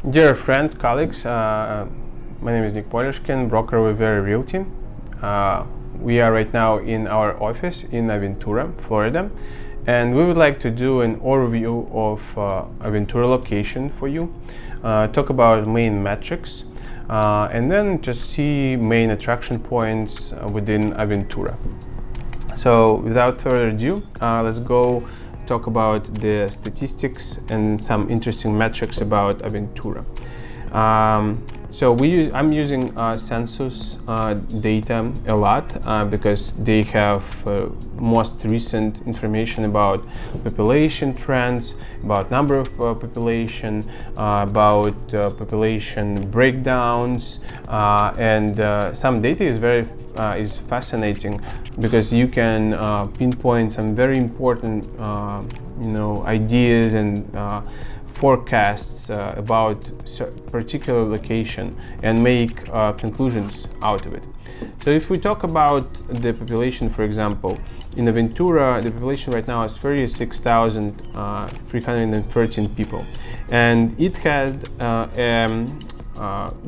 Dear friends, colleagues, my name is Nick Polishkin, broker with Aventura Realty. We are right now in our office in Aventura, Florida, and we would like to do an overview of Aventura location for you, talk about main metrics, and then just see main attraction points within Aventura. So without further ado, let's go talk about the statistics and some interesting metrics about Aventura. I'm using census data a lot because they have most recent information about population trends, about number of population, about population breakdowns, and some data is fascinating because you can pinpoint some very important ideas and forecasts about particular location and make conclusions out of it. So if we talk about the population, for example, in Aventura, the population right now is 36,313 people, and it had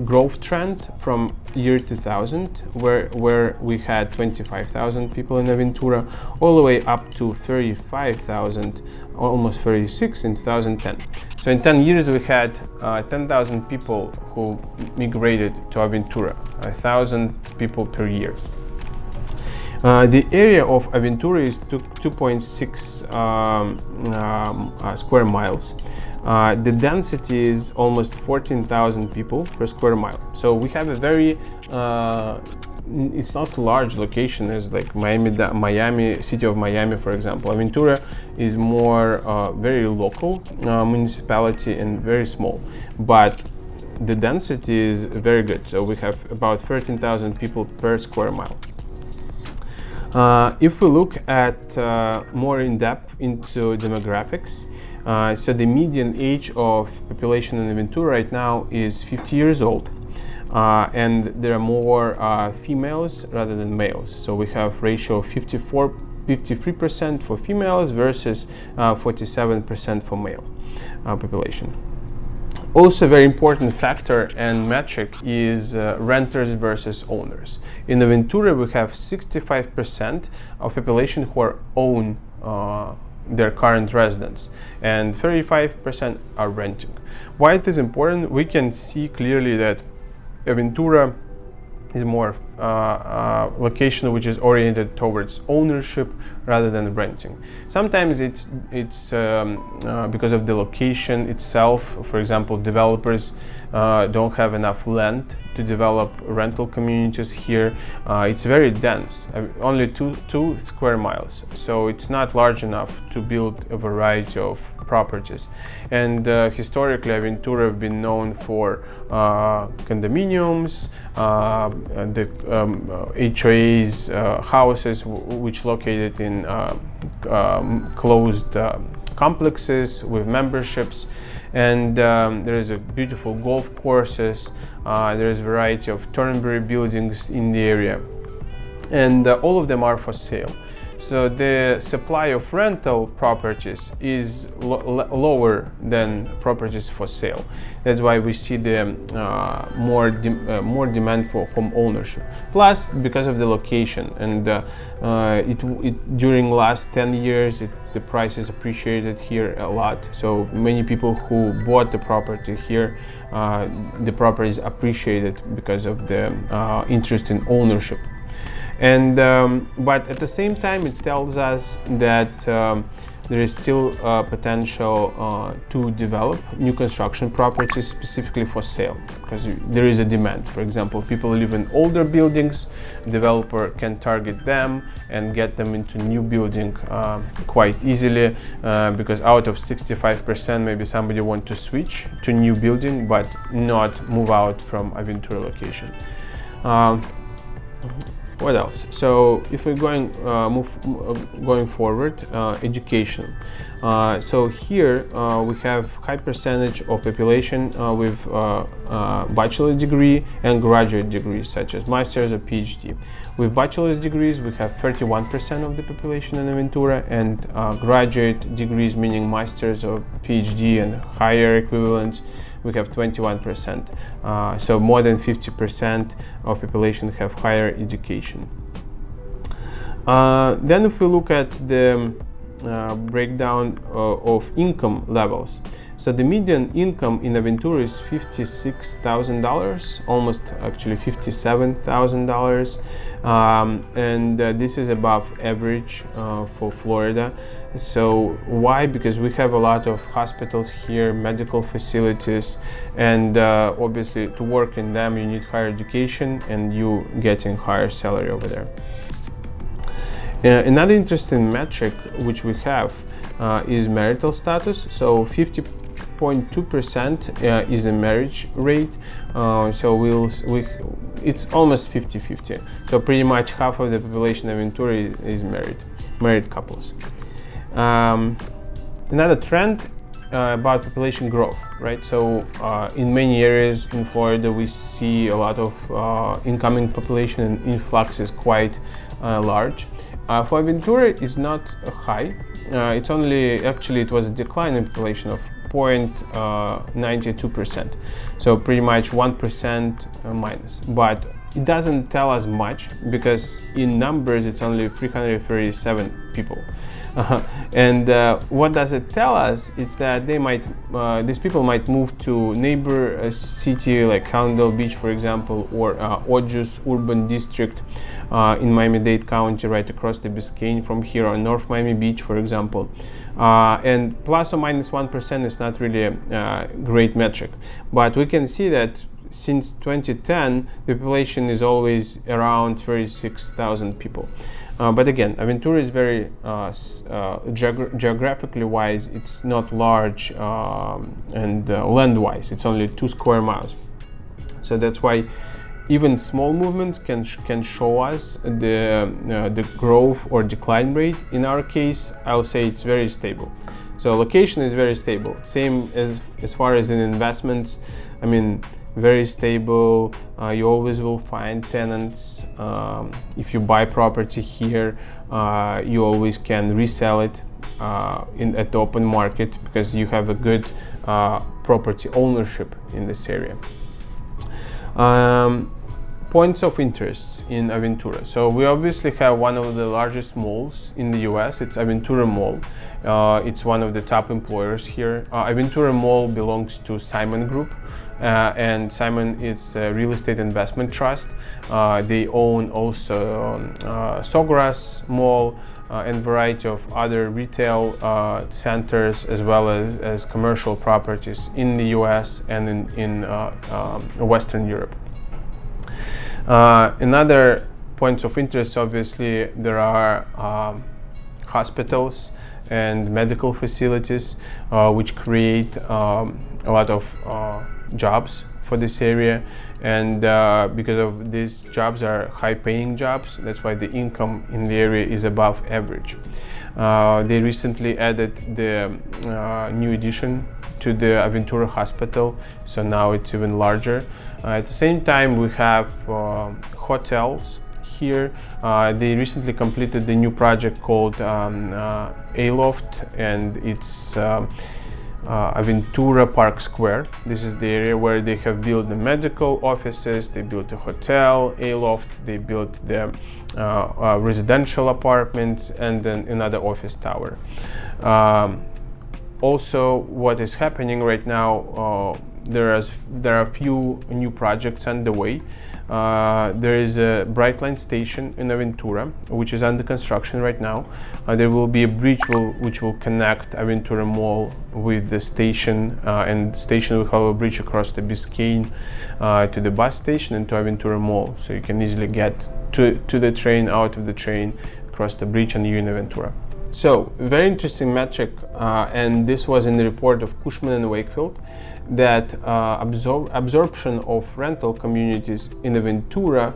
growth trend from year 2000, where we had 25,000 people in Aventura, all the way up to 35,000, almost 36 in 2010. So in 10 years we had 10,000 people who migrated to Aventura, 1,000 people per year. The area of Aventura is 2.6 square miles. The density is almost 14,000 people per square mile. So we have a very, it's not a large location as like Miami, city of Miami, for example. Aventura is more very local municipality and very small, but the density is very good. So we have about 13,000 people per square mile. If we look at more in depth into demographics, so the median age of population in Aventura right now is 50 years old, and there are more females rather than males. So we have ratio of 53% for females versus 47% for male population. Also, a very important factor and metric is renters versus owners. In Aventura, we have 65% of population who own their current residence, and 35% are renting. Why it is important? We can see clearly that Aventura is more location which is oriented towards ownership rather than renting. Sometimes it's because of the location itself. For example, developers don't have enough land to develop rental communities here. It's very dense, only two square miles, so it's not large enough to build a variety of properties. And historically, Aventura have been known for condominiums, the HOAs, houses which located in closed complexes with memberships, and there is a beautiful golf courses. There is a variety of Turnberry buildings in the area, and all of them are for sale. So the supply of rental properties is lower than properties for sale. That's why we see the more demand for home ownership. Plus, because of the location, and during last 10 years, the price is appreciated here a lot. So many people who bought the property here, the property is appreciated because of the interest in ownership. And but at the same time, it tells us that there is still potential to develop new construction properties specifically for sale, because there is a demand. For example, people live in older buildings, developer can target them and get them into new building quite easily, because out of 65%, maybe somebody want to switch to new building but not move out from Aventura location. What else? So if we're going forward, education. So here we have high percentage of population with bachelor degree and graduate degrees, such as master's or PhD. With bachelor's degrees, we have 31% of the population in Aventura, and graduate degrees, meaning master's or PhD and higher equivalents, we have 21%. So more than 50% of population have higher education. Then if we look at the breakdown of income levels, so the median income in Aventura is $56,000, almost actually $57,000, and this is above average for Florida. So why? Because we have a lot of hospitals here, medical facilities, and obviously to work in them you need higher education and you getting higher salary over there. Another interesting metric which we have is marital status. So 50.2% is a marriage rate. So it's almost 50-50. So pretty much half of the population of Aventura is married couples. Another trend about population growth, right? So in many areas in Florida we see a lot of incoming population, and influx is quite large. For Aventura, it's not high. It's only, actually, it was a decline in population of 0.92%. So pretty much 1% minus. But it doesn't tell us much because in numbers it's only 337 people. And what does it tell us? It's that they might, these people might move to neighbor city like Hallandale Beach, for example, or Ojus Urban District in Miami-Dade County, right across the Biscayne from here, or North Miami Beach, for example. And plus or minus 1% is not really a great metric, but we can see that since 2010, the population is always around 36,000 people. But again, Aventura is very geographically wise, it's not large, and land-wise, it's only 2 square miles. So that's why even small movements can show us the growth or decline rate. In our case, I'll say it's very stable. So location is very stable. Same as far as in investments. I mean, very stable. You always will find tenants. If you buy property here, you always can resell it at the open market because you have a good property ownership in this area. Points of interest in Aventura. So we obviously have one of the largest malls in the US. It's Aventura Mall. It's one of the top employers here. Aventura Mall belongs to Simon Group. And Simon is a real estate investment trust. They own also Sawgrass Mall and variety of other retail centers, as well as commercial properties in the US and in Western Europe. Another points of interest, obviously, there are hospitals and medical facilities which create a lot of jobs for this area, and because of these jobs are high-paying jobs, that's why the income in the area is above average. They recently added the new addition to the Aventura Hospital, so now it's even larger. At the same time, we have hotels here. They recently completed the new project called Aloft, and it's Aventura Park Square. This is the area where they have built the medical offices, they built a hotel, Aloft, they built the residential apartments, and then another office tower. Also, what is happening right now, there are a few new projects underway. There is a Brightline station in Aventura, which is under construction right now. There will be a bridge which will connect Aventura Mall with the station, and the station will have a bridge across the Biscayne to the bus station and to Aventura Mall, so you can easily get to the train, out of the train, across the bridge, and you're in Aventura. So, very interesting metric, and this was in the report of Cushman and Wakefield, that absorption of rental communities in Aventura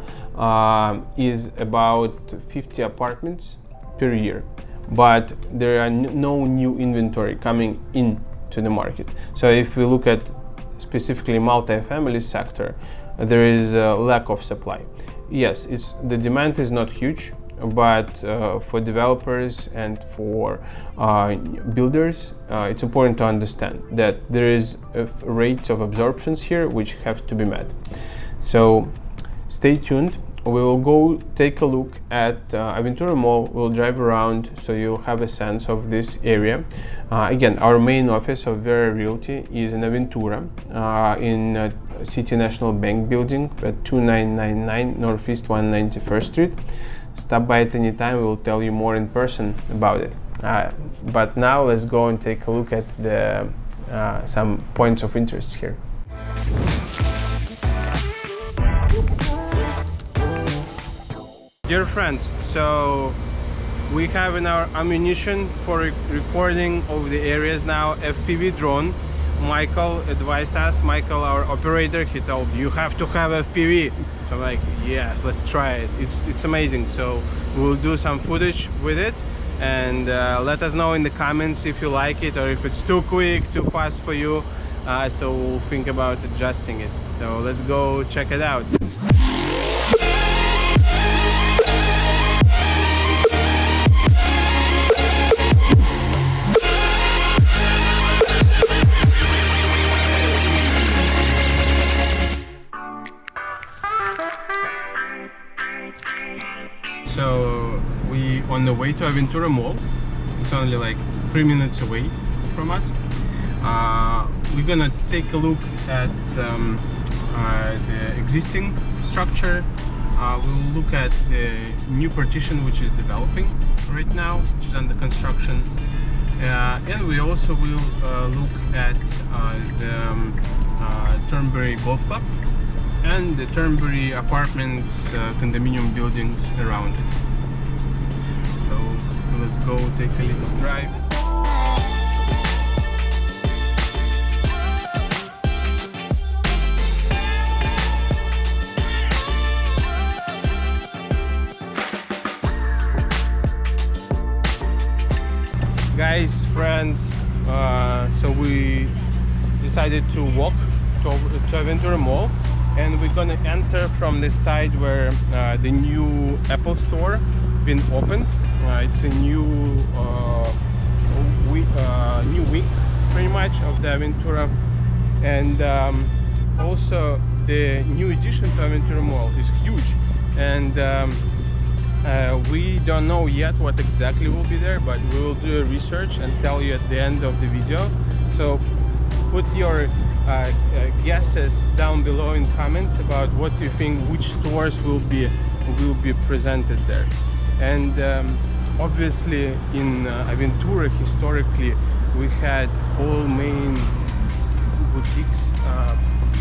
is about 50 apartments per year, but there are no new inventory coming into the market. So if we look at specifically multi-family sector, there is a lack of supply. Yes, the demand is not huge. but for developers and for builders, it's important to understand that there is a rate of absorptions here which have to be met. So stay tuned. We will go take a look at Aventura Mall. We'll drive around so you'll have a sense of this area. Again, our main office of Vera Realty is in Aventura, in City National Bank building at 2999 Northeast 191st Street. Stop by at any time. We will tell you more in person about it. But now let's go and take a look at the some points of interest here. Dear friends, so we have in our ammunition for recording of the areas now FPV drone. Michael advised us, Michael, our operator, he told you have to have FPV. So I'm like, yes, let's try it. It's amazing. So we'll do some footage with it, and let us know in the comments if you like it or if it's too quick, too fast for you. So we'll think about adjusting it. So let's go check it out. So we on the way to Aventura Mall. It's only like 3 minutes away from us. We're gonna take a look at the existing structure. We'll look at the new partition which is developing right now, which is under construction. And we also will look at the Turnberry Golf Club and the Turnberry apartments, condominium buildings around it. So let's go take a little drive. Guys, friends, so we decided to walk to Aventura Mall, and we're gonna enter from this side where the new Apple store been opened. It's a new week pretty much of the Aventura, and also the new addition to Aventura Mall is huge, and we don't know yet what exactly will be there, but we will do a research and tell you at the end of the video. So put your guesses down below in comments about what you think, which stores will be presented there. And obviously in Aventura historically we had all main boutiques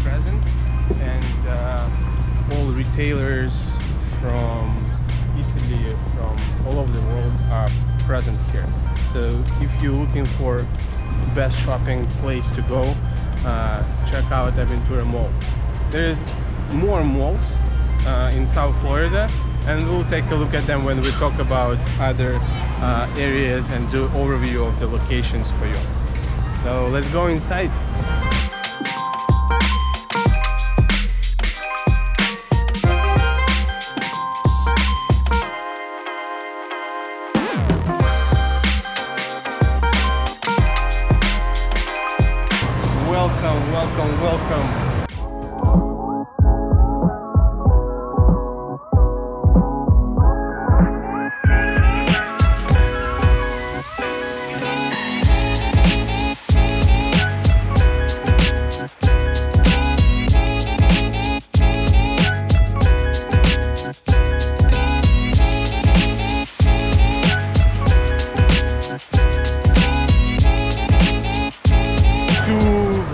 present, and all retailers from Italy, from all over the world are present here. So if you're looking for best shopping place to go, check out Aventura Mall. There's more malls in South Florida, and we'll take a look at them when we talk about other areas and do overview of the locations for you. So let's go inside. Welcome.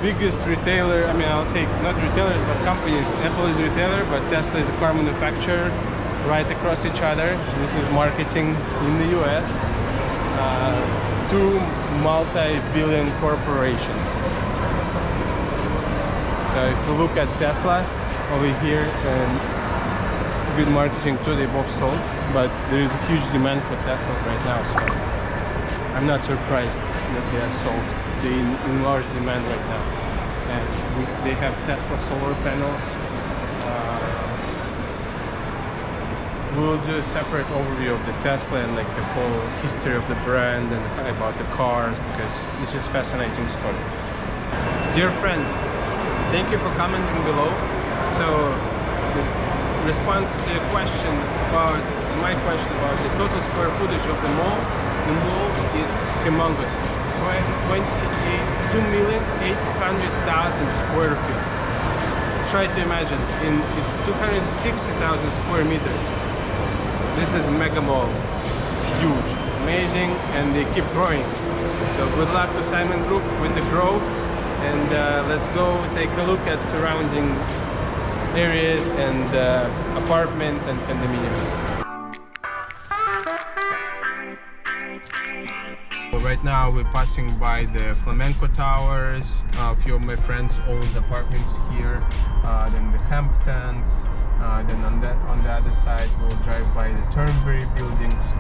Biggest retailer, I mean, I'll say not retailers but companies. Apple is a retailer, but Tesla is a car manufacturer, right across each other. This is marketing in the US. Two multi-billion corporations. So if you look at Tesla over here, and good marketing too, they both sold, but there is a huge demand for Teslas right now, so I'm not surprised that they are sold. They're in large demand right now, and they have Tesla solar panels we'll do a separate overview of the Tesla and like the whole history of the brand and about the cars, because this is a fascinating story. Dear friends, thank you for commenting below. So the response to your question about my question about the total square footage of the mall is humongous. It's 2,800,000 square feet. Try to imagine, it's 260,000 square meters. This is a mega mall, huge, amazing, and they keep growing. So good luck to Simon Group with the growth, and let's go take a look at surrounding areas and apartments and condominiums. Right now we're passing by the Flamenco Towers. A few of my friends own apartments here. Then the Hamptons. Then on the other side we'll drive by the Turnberry buildings.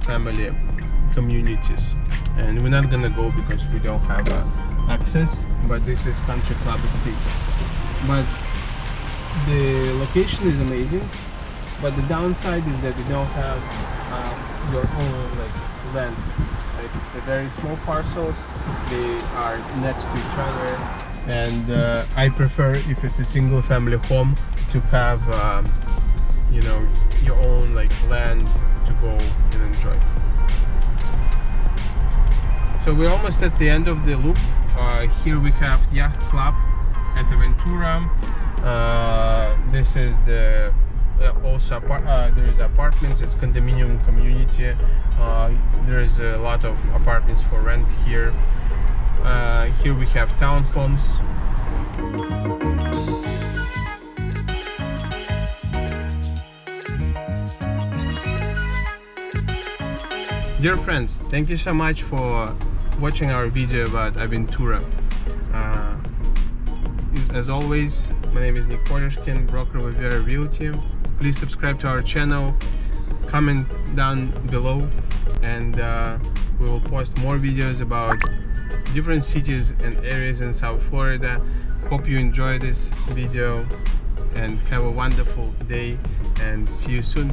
Family communities, and we're not gonna go because we don't have access, but this is Country Club Estates. But the location is amazing, but the downside is that you don't have your own like land. It's a very small parcels, they are next to each other, and I prefer, if it's a single family home, to have you know, your own like land to go and enjoy. So we're almost at the end of the loop. Here we have Yacht Club at Aventura. This is the also there is apartments. It's condominium community. There is a lot of apartments for rent here. Here we have townhomes. Dear friends, thank you so much for watching our video about Aventura. As always, my name is Nick Polishkin, broker of Aventura Realty. Please subscribe to our channel, comment down below, and we will post more videos about different cities and areas in South Florida. Hope you enjoy this video and have a wonderful day, and see you soon.